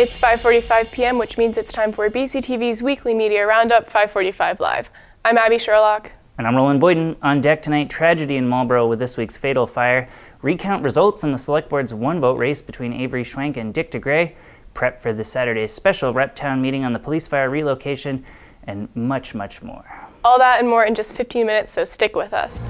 It's 5:45 p.m., which means it's time for BCTV's weekly media roundup, 5:45 Live. I'm Abby Sherlock. And I'm Roland Boyden. On deck tonight, tragedy in Marlboro with this week's fatal fire, recount results in the Select Board's one-vote race between Avery Schwenk and Dick DeGray, prep for this Saturday's special rep town meeting on the police fire relocation, and much, much more. All that and more in just 15 minutes, so stick with us.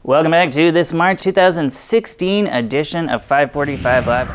Welcome back to this March 2016 edition of 5:45 Live.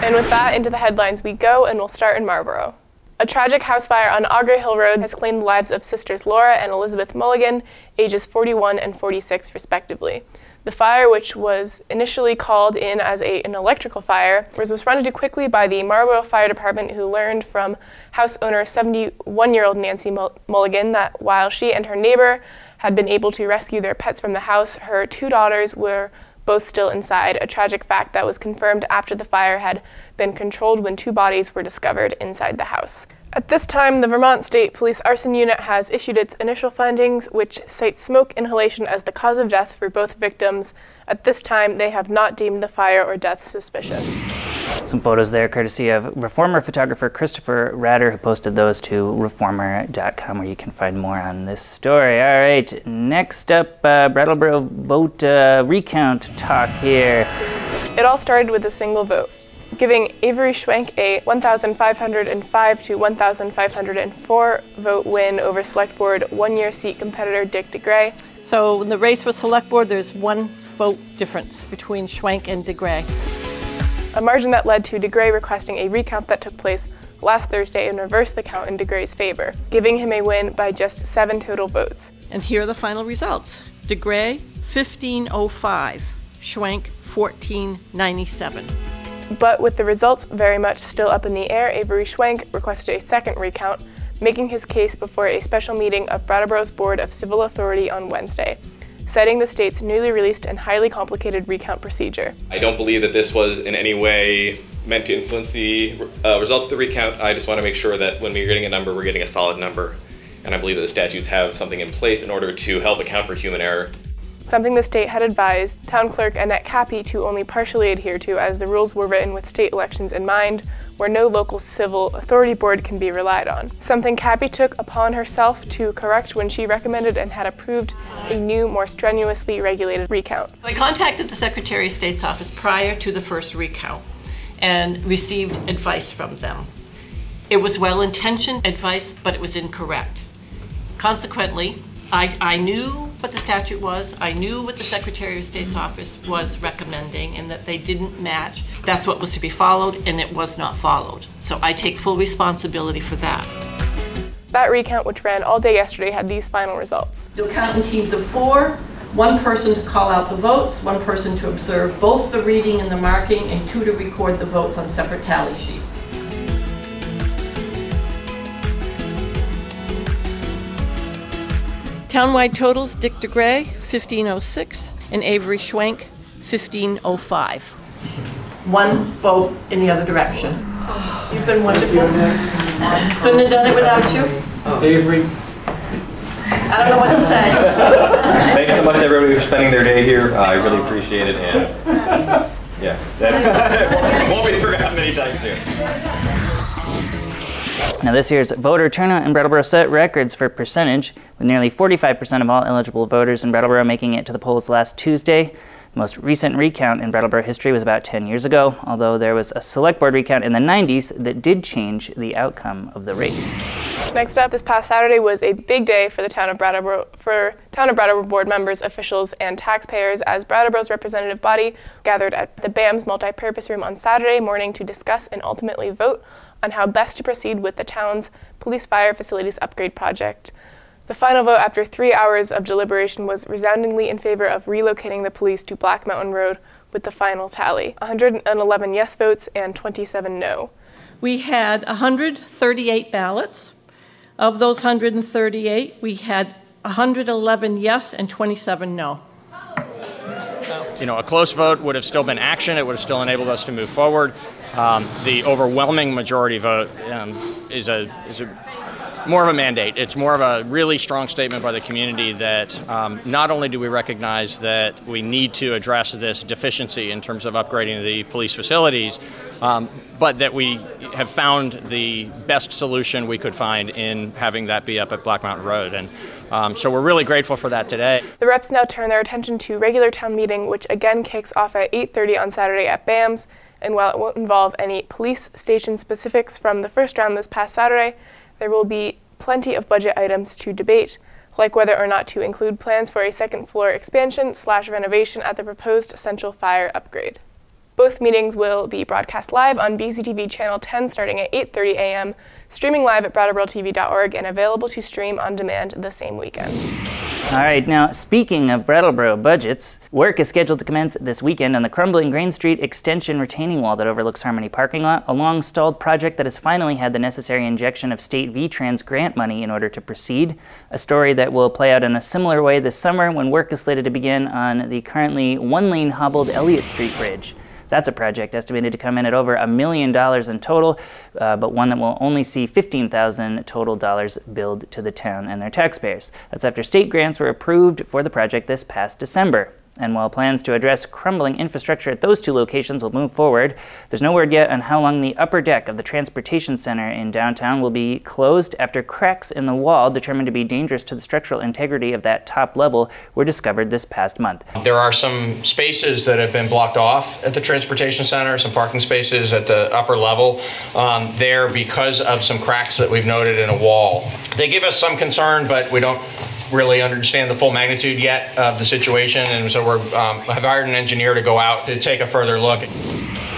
And with that, into the headlines we go, and we'll start in Marlboro. A tragic house fire on Augrey Hill Road has claimed the lives of sisters Laura and Elizabeth Mulligan, ages 41 and 46 respectively. The fire, which was initially called in as an electrical fire, was responded to quickly by the Marlboro Fire Department, who learned from house owner 71-year-old Nancy Mulligan that while she and her neighbor had been able to rescue their pets from the house, her two daughters were both still inside, a tragic fact that was confirmed after the fire had been controlled when two bodies were discovered inside the house. At this time, the Vermont State Police Arson Unit has issued its initial findings, which cite smoke inhalation as the cause of death for both victims. At this time, they have not deemed the fire or death suspicious. Some photos there courtesy of Reformer photographer Christopher Ratter, who posted those to reformer.com, where you can find more on this story. All right, next up, Brattleboro vote recount talk here. It all started with a single vote, giving Avery Schwenk a 1,505 to 1,504 vote win over Select Board one-year seat competitor Dick DeGray. So in the race for Select Board, there's one vote difference between Schwenk and DeGray. A margin that led to DeGray requesting a recount that took place last Thursday and reversed the count in DeGray's favor, giving him a win by just 7 total votes. And here are the final results. DeGray, 1,505. Schwenk, 1,497. But with the results very much still up in the air, Avery Schwenk requested a second recount, making his case before a special meeting of Brattleboro's Board of Civil Authority on Wednesday, citing the state's newly released and highly complicated recount procedure. I don't believe that this was in any way meant to influence the results of the recount. I just want to make sure that when we're getting a number, we're getting a solid number. And I believe that the statutes have something in place in order to help account for human error. Something the state had advised Town Clerk Annette Cappy to only partially adhere to, as the rules were written with state elections in mind, where no local civil authority board can be relied on. Something Cappy took upon herself to correct when she recommended and had approved a new, more strenuously regulated recount. I contacted the Secretary of State's office prior to the first recount and received advice from them. It was well-intentioned advice, but it was incorrect. Consequently, I knew what the statute was, I knew what the Secretary of State's office was recommending, and that they didn't match. That's what was to be followed, and it was not followed. So I take full responsibility for that. That recount, which ran all day yesterday, had these final results. You'll count in teams of 4, 1 person to call out the votes, 1 person to observe both the reading and the marking, and 2 to record the votes on separate tally sheets. Townwide totals: Dick DeGray, 1,506, and Avery Schwenk, 1,505. 1 vote in the other direction. You've been wonderful. Couldn't have done it without you. Avery. I don't know what to say. Thanks so much to everybody for spending their day here. I really appreciate it, and yeah, that won't be forgotten many times soon. Now, this year's voter turnout in Brattleboro set records for percentage, with nearly 45% of all eligible voters in Brattleboro making it to the polls last Tuesday. The most recent recount in Brattleboro history was about 10 years ago, although there was a Select Board recount in the 90s that did change the outcome of the race. Next up, this past Saturday was a big day for the Town of Brattleboro board members, officials, and taxpayers, as Brattleboro's representative body gathered at the BAM's multi-purpose room on Saturday morning to discuss and ultimately vote on how best to proceed with the town's police fire facilities upgrade project. The final vote after 3 hours of deliberation was resoundingly in favor of relocating the police to Black Mtn Rd, with the final tally: 111 yes votes and 27 no. We had 138 ballots. Of those 138, we had 111 yes and 27 no. You know, a close vote would have still been action. It would have still enabled us to move forward. The overwhelming majority vote is more of a mandate. It's more of a really strong statement by the community that not only do we recognize that we need to address this deficiency in terms of upgrading the police facilities, but that we have found the best solution we could find in having that be up at Black Mtn Rd. And so we're really grateful for that today. The reps now turn their attention to regular town meeting, which again kicks off at 8:30 on Saturday at BAM's. And while it won't involve any police station specifics from the first round this past Saturday, there will be plenty of budget items to debate, like whether or not to include plans for a second floor expansion/renovation at the proposed central fire upgrade. Both meetings will be broadcast live on BCTV Channel 10 starting at 8:30 a.m., streaming live at brattleboro.tv.org, and available to stream on demand the same weekend. All right, now speaking of Brattleboro budgets, work is scheduled to commence this weekend on the crumbling Green Street Extension retaining wall that overlooks Harmony parking lot, a long-stalled project that has finally had the necessary injection of state VTrans grant money in order to proceed, a story that will play out in a similar way this summer when work is slated to begin on the currently one-lane hobbled Elliott Street Bridge. That's a project estimated to come in at over $1 million in total, but one that will only see $15,000 total dollars billed to the town and their taxpayers. That's after state grants were approved for the project this past December. And while plans to address crumbling infrastructure at those two locations will move forward, there's no word yet on how long the upper deck of the transportation center in downtown will be closed after cracks in the wall determined to be dangerous to the structural integrity of that top level were discovered this past month. There are some spaces that have been blocked off at the transportation center, some parking spaces at the upper level there because of some cracks that we've noted in a wall. They give us some concern, but we don't really understand the full magnitude yet of the situation, and so we have hired an engineer to go out to take a further look.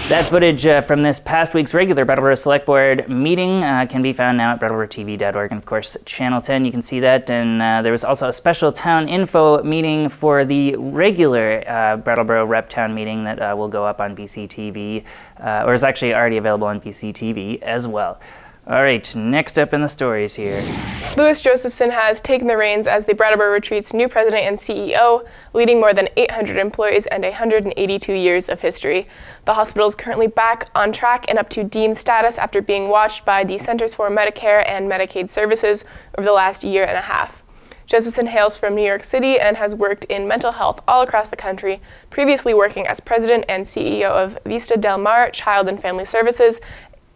That footage from this past week's regular Brattleboro Select Board meeting can be found now at brattleboro.tv.org, and of course Channel 10, you can see that. And there was also a special town info meeting for the regular Brattleboro Rep Town meeting that will go up on BCTV, or is actually already available on BCTV as well. All right, next up in the stories here. Louis Josephson has taken the reins as the Brattleboro Retreat's new president and CEO, leading more than 800 employees and 182 years of history. The hospital is currently back on track and up to dean status after being watched by the Centers for Medicare and Medicaid Services over the last year and a half. Josephson hails from New York City and has worked in mental health all across the country, previously working as president and CEO of Vista Del Mar Child and Family Services,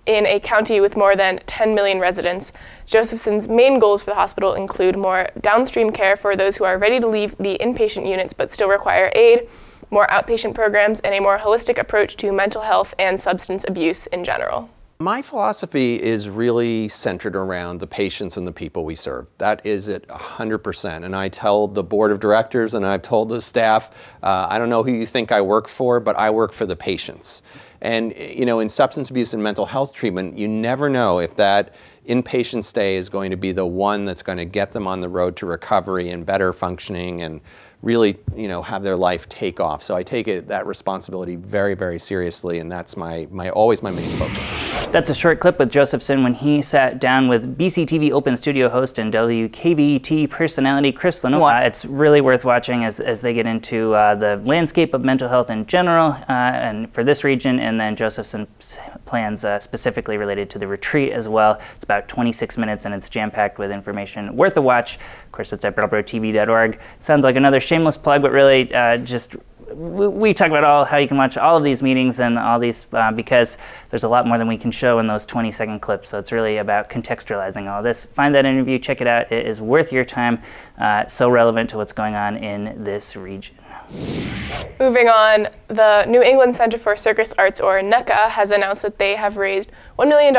in a county with more than 10 million residents. Josephson's main goals for the hospital include more downstream care for those who are ready to leave the inpatient units but still require aid, more outpatient programs, and a more holistic approach to mental health and substance abuse in general. My philosophy is really centered around the patients and the people we serve. That is it 100%. And I tell the board of directors and I've told the staff, I don't know who you think I work for, but I work for the patients. And you know, in substance abuse and mental health treatment, you never know if that inpatient stay is going to be the one that's going to get them on the road to recovery and better functioning and really, you know, have their life take off. So I take that responsibility very, very seriously, and that's always my main focus. That's a short clip with Josephson when he sat down with BCTV Open Studio host and WKBT personality Chris Lanois. It's really worth watching as they get into the landscape of mental health in general and for this region, and then Josephson's plans specifically related to the retreat as well. It's about 26 minutes and it's jam-packed with information worth a watch. Of course, it's at brattleboro.tv.org. Sounds like another shameless plug, but really just we talk about how you can watch all of these meetings and all these because there's a lot more than we can show in those 20-second clips. So it's really about contextualizing all this. Find that interview, check it out. It is worth your time. So relevant to what's going on in this region. Moving on, the New England Center for Circus Arts, or Nukka, has announced that they have raised $1 million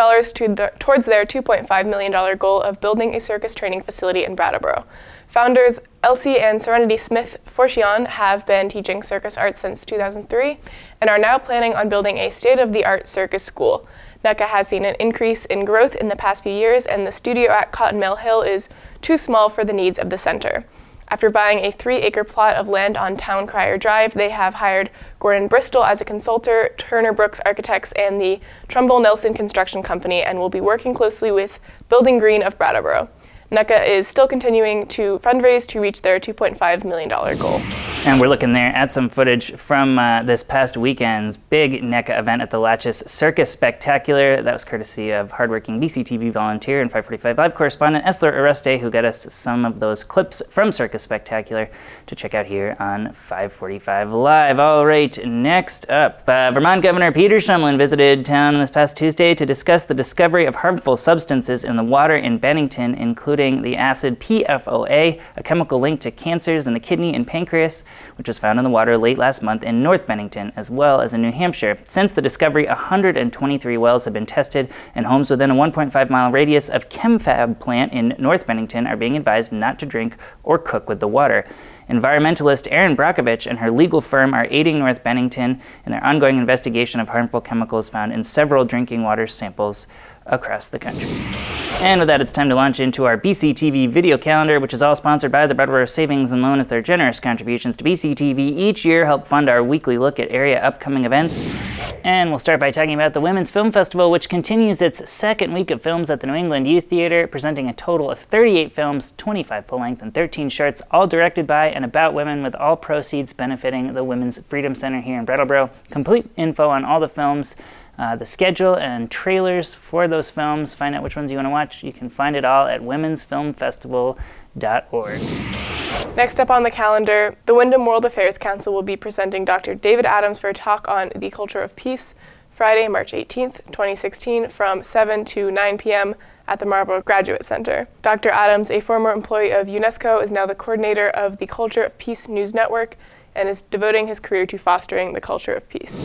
towards their $2.5 million goal of building a circus training facility in Brattleboro. Founders Elsie and Serenity Smith-Forchion have been teaching circus arts since 2003 and are now planning on building a state-of-the-art circus school. Nukka has seen an increase in growth in the past few years, and the studio at Cotton Mill Hill is too small for the needs of the center. After buying a 3-acre plot of land on Town Crier Drive, they have hired Gordon Bristol as a consultant, Turner Brooks Architects, and the Trumbull Nelson Construction Company, and will be working closely with Building Green of Brattleboro. Nukka is still continuing to fundraise to reach their $2.5 million goal. And we're looking there at some footage from this past weekend's big NECA event at the Latches Circus Spectacular. That was courtesy of hardworking BCTV volunteer and 545 Live correspondent Esler Oreste, who got us some of those clips from Circus Spectacular to check out here on 545 Live. All right, next up, Vermont Governor Peter Shumlin visited town this past Tuesday to discuss the discovery of harmful substances in the water in Bennington, including the acid PFOA, a chemical linked to cancers in the kidney and pancreas, which was found in the water late last month in North Bennington, as well as in New Hampshire. Since the discovery, 123 wells have been tested, and homes within a 1.5-mile radius of ChemFab plant in North Bennington are being advised not to drink or cook with the water. Environmentalist Erin Brockovich and her legal firm are aiding North Bennington in their ongoing investigation of harmful chemicals found in several drinking water samples across the country. And with that, it's time to launch into our BCTV video calendar, which is all sponsored by the Brattleboro Savings and Loan, as their generous contributions to BCTV each year help fund our weekly look at area upcoming events. And we'll start by talking about the Women's Film Festival, which continues its second week of films at the New England Youth Theater, presenting a total of 38 films, 25 full-length and 13 shorts, all directed by and about women, with all proceeds benefiting the Women's Freedom Center here in Brattleboro. Complete info on all the films, the schedule and trailers for those films, find out which ones you want to watch. You can find it all at womensfilmfestival.org. Next up on the calendar, the Wyndham World Affairs Council will be presenting Dr. David Adams for a talk on the culture of peace, Friday, March 18th, 2016, from 7 to 9 p.m. at the Marlborough Graduate Center. Dr. Adams, a former employee of UNESCO, is now the coordinator of the Culture of Peace News Network and is devoting his career to fostering the culture of peace.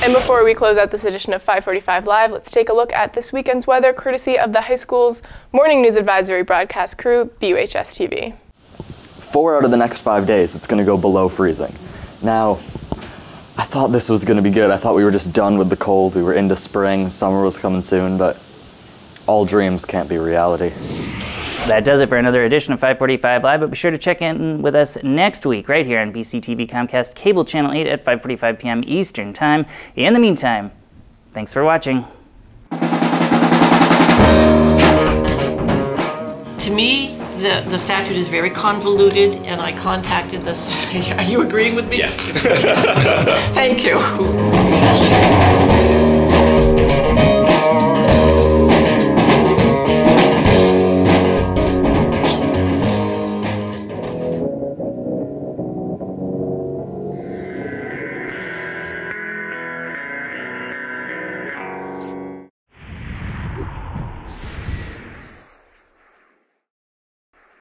And before we close out this edition of 545 Live, let's take a look at this weekend's weather, courtesy of the high school's morning news advisory broadcast crew, BUHS TV. 4 out of the next 5 days, it's going to go below freezing. Now, I thought this was going to be good. I thought we were just done with the cold. We were into spring, summer was coming soon, but all dreams can't be reality. That does it for another edition of 545 Live, but be sure to check in with us next week right here on BCTV Comcast Cable Channel 8 at 5:45 p.m. Eastern Time. In the meantime, thanks for watching. To me, the statute is very convoluted, and I contacted this. Are you agreeing with me? Yes. Thank you.